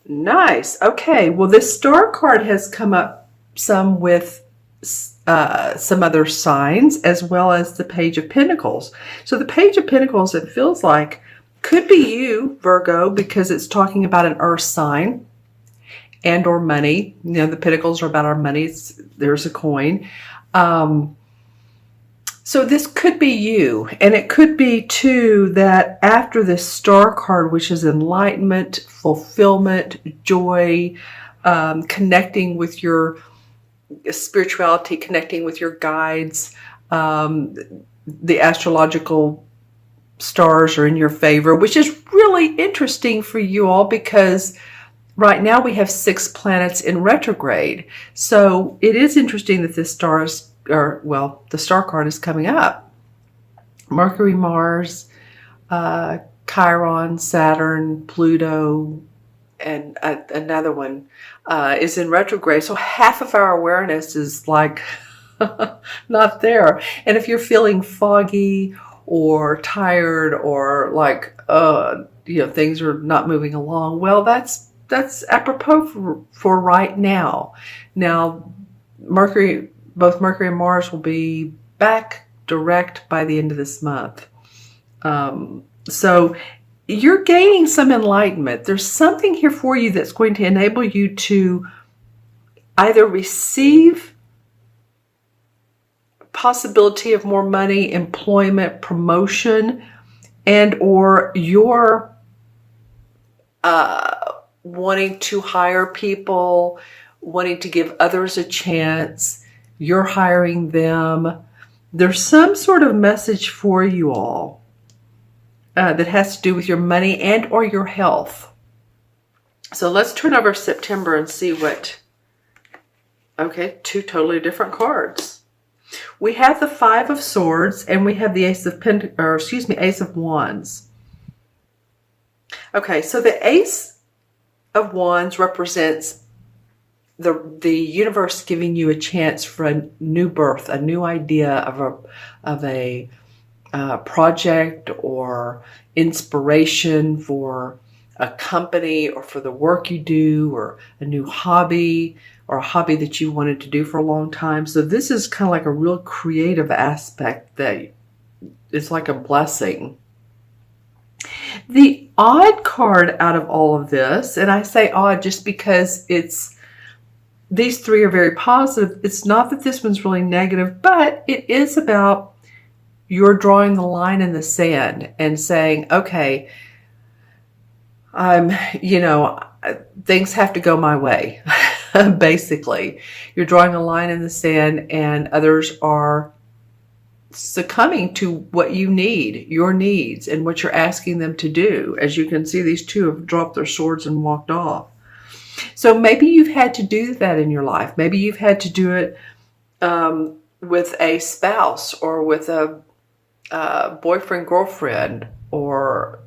Nice. Okay. Well, this star card has come up some with some other signs, as well as the Page of Pentacles. So the Page of Pentacles, it feels like, could be you, Virgo, because it's talking about an earth sign and or money. You know, the Pentacles are about our money. There's a coin. So this could be you, and it could be too that after this star card, which is enlightenment, fulfillment, joy, connecting with your spirituality, connecting with your guides, the astrological stars are in your favor, which is really interesting for you all because right now we have 6 planets in retrograde. So it is interesting that this the star card is coming up. Mercury, Mars, Chiron, Saturn, Pluto, and another one is in retrograde. So half of our awareness is like not there. And if you're feeling foggy or tired or like, things are not moving along, well, that's apropos for right now. Now, both Mercury and Mars will be back direct by the end of this month. So you're gaining some enlightenment. There's something here for you that's going to enable you to either receive possibility of more money, employment, promotion, and or you're wanting to hire people, wanting to give others a chance. You're hiring them. There's some sort of message for you all that has to do with your money and or your health. So let's turn over September and see what... Okay, 2 totally different cards. We have the 5 of Swords and we have the Ace of Wands. Okay, so the Ace of Wands represents the universe giving you a chance for a new birth, a new idea of a project or inspiration for a company or for the work you do or a new hobby or a hobby that you wanted to do for a long time. So this is kind of like a real creative aspect that is like a blessing. The odd card out of all of this, and I say odd just because these 3 are very positive. It's not that this one's really negative, but it is about you're drawing the line in the sand and saying, okay, things have to go my way. Basically, you're drawing a line in the sand and others are succumbing to what you need, your needs, and what you're asking them to do. As you can see, these 2 have dropped their swords and walked off. So maybe you've had to do that in your life. Maybe you've had to do it with a spouse or with a boyfriend, girlfriend, or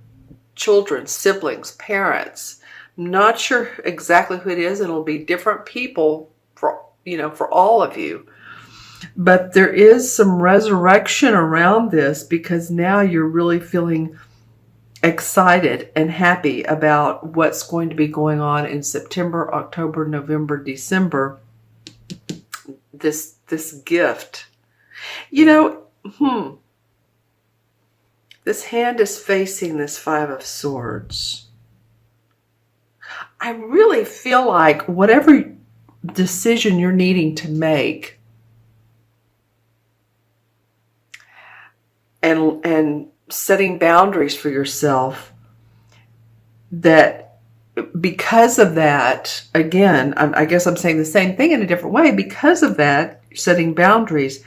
children, siblings, parents. Not sure exactly who it is. It'll be different people for all of you. But there is some resurrection around this because now you're really feeling excited and happy about what's going to be going on in September, October, November, December. This gift. This hand is facing this 5 of Swords. I really feel like whatever decision you're needing to make and setting boundaries for yourself, that because of that, again, I guess I'm saying the same thing in a different way. Because of that, setting boundaries,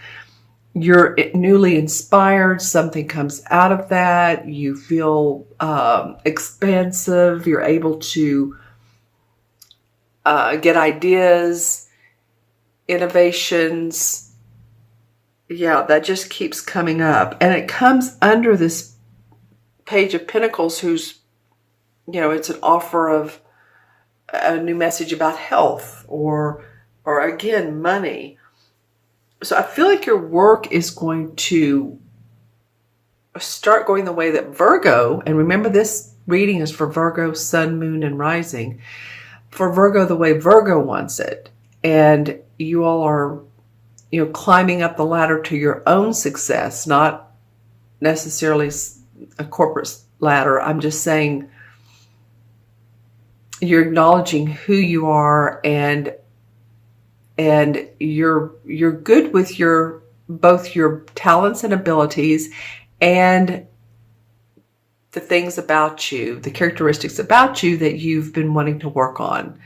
you're newly inspired. Something comes out of that. You feel expansive. You're able to get ideas, innovations. Yeah, that just keeps coming up. And it comes under this Page of Pentacles who's, it's an offer of a new message about health or again, money. So I feel like your work is going to start going the way that Virgo, and remember this reading is for Virgo, Sun, Moon, and Rising. For Virgo, the way Virgo wants it. And you all are, climbing up the ladder to your own success, not necessarily a corporate ladder. I'm just saying you're acknowledging who you are, and you're good with both your talents and abilities, and the things about you, the characteristics about you that you've been wanting to work on.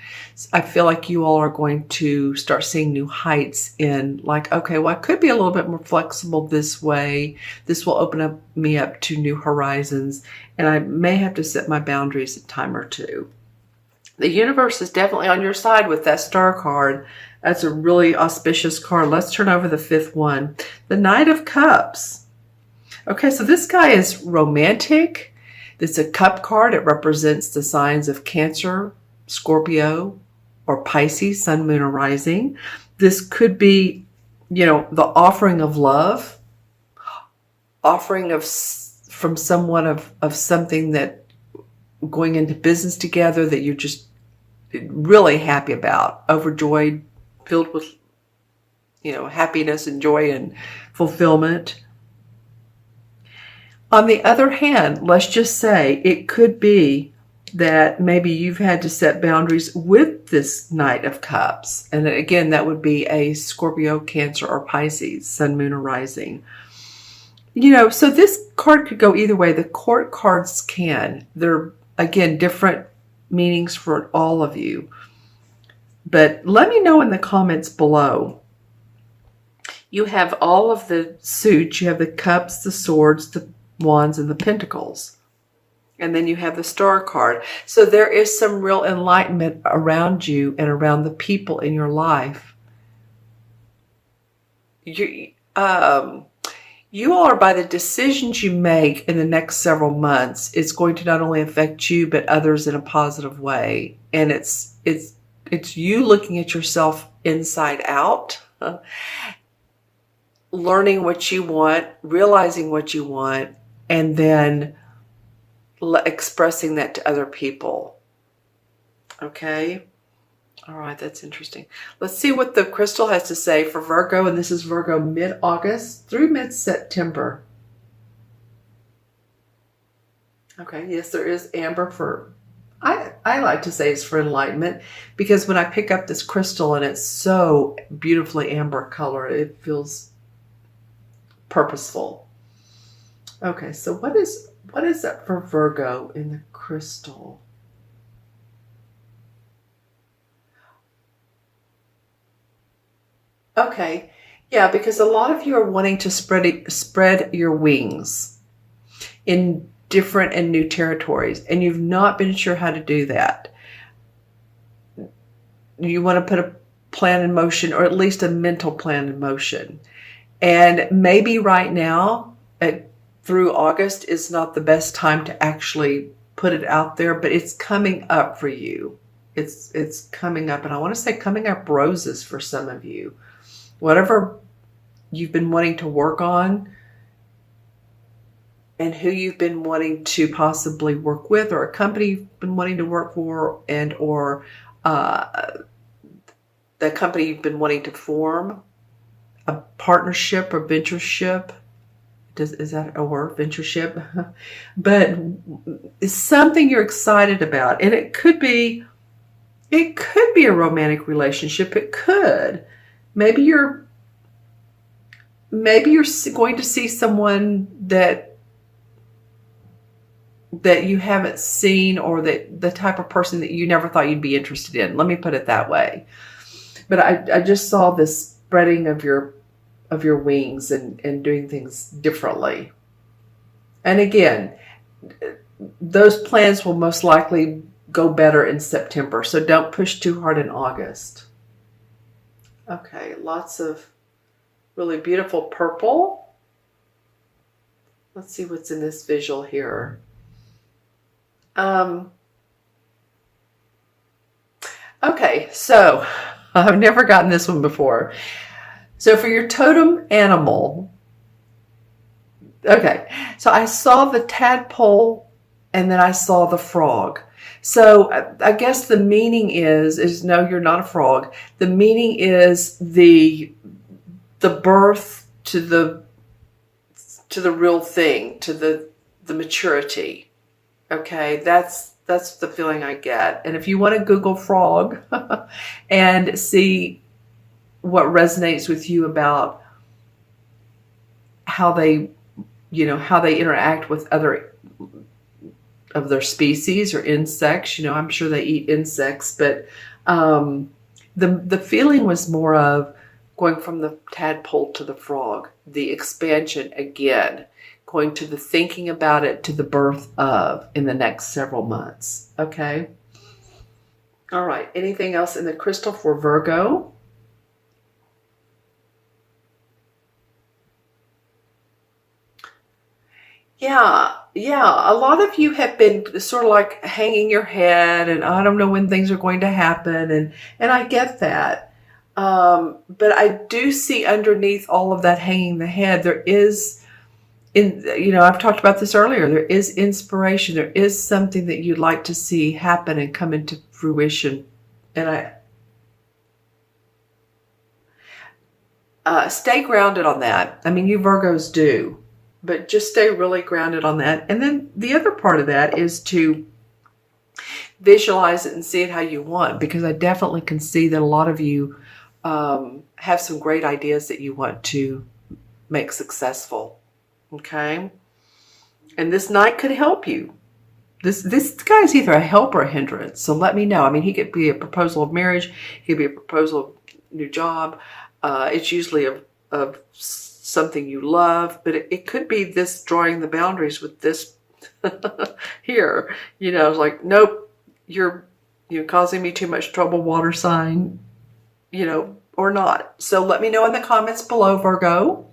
I feel like you all are going to start seeing new heights in, like, okay, well, I could be a little bit more flexible this way. This will open me up to new horizons, and I may have to set my boundaries a time or two. The universe is definitely on your side with that star card. That's a really auspicious card. Let's turn over the fifth one. The Knight of Cups. Okay, so this guy is romantic. It's a cup card. It represents the signs of Cancer, Scorpio, or Pisces, Sun, Moon, or Rising. This could be, the offering of love, offering from someone of something that going into business together that you're just really happy about, overjoyed, filled with, happiness and joy and fulfillment. On the other hand, let's just say it could be that maybe you've had to set boundaries with this Knight of Cups. And again, that would be a Scorpio, Cancer, or Pisces, Sun, Moon, or Rising. So this card could go either way. The court cards can. They're, again, different meanings for all of you. But let me know in the comments below. You have all of the suits. You have the cups, the swords, the wands, and the pentacles. And then you have the star card. So there is some real enlightenment around you and around the people in your life. You all are, by the decisions you make in the next several months, it's going to not only affect you, but others in a positive way. And it's you looking at yourself inside out, learning what you want, realizing what you want, and then expressing that to other people. Okay? All right, that's interesting. Let's see what the crystal has to say for Virgo, and this is Virgo mid-August through mid-September. Okay, yes, there is amber for, I like to say it's for enlightenment, because when I pick up this crystal and it's so beautifully amber color, it feels purposeful. Okay, so what is that for Virgo in the crystal? Okay, yeah, because a lot of you are wanting to spread your wings in different and new territories, and you've not been sure how to do that. You want to put a plan in motion, or at least a mental plan in motion. And maybe right now, through August, is not the best time to actually put it out there, but it's coming up for you. It's coming up, and I want to say coming up roses for some of you. Whatever you've been wanting to work on and who you've been wanting to possibly work with, or a company you've been wanting to work for, and or the company you've been wanting to form, a partnership or ventureship. Is that a word, ventureship? But it's something you're excited about, and it could be a romantic relationship. It could. Maybe you're going to see someone that you haven't seen, or that the type of person that you never thought you'd be interested in. Let me put it that way. But I just saw this spreading of your wings and doing things differently. And again, those plans will most likely go better in September. So don't push too hard in August. Okay, lots of really beautiful purple. Let's see what's in this visual here. Okay, so I've never gotten this one before. So for your totem animal, okay, so I saw the tadpole and then I saw the frog. So I guess the meaning is no, you're not a frog. The meaning is the birth to the real thing, to the maturity. Okay, that's the feeling I get. And if you want to Google frog and see what resonates with you about how they, how they interact with other of their species or insects, I'm sure they eat insects, but the feeling was more of going from the tadpole to the frog, the expansion again, going to the thinking about it to the birth of in the next several months. Okay. All right. Anything else in the crystal for Virgo? Yeah, yeah. A lot of you have been sort of like hanging your head, and I don't know when things are going to happen, and I get that. But I do see underneath all of that hanging the head, there is, I've talked about this earlier. There is inspiration. There is something that you'd like to see happen and come into fruition, and stay grounded on that. I mean, you Virgos do. But just stay really grounded on that. And then the other part of that is to visualize it and see it how you want, because I definitely can see that a lot of you have some great ideas that you want to make successful. Okay? And this night could help you. This guy's either a help or a hindrance. So let me know. I mean, he could be a proposal of marriage. He could be a proposal of new job. It's usually of something you love, but it could be this drawing the boundaries with this here. It's like, nope, you're causing me too much trouble, water sign, or not. So let me know in the comments below, Virgo.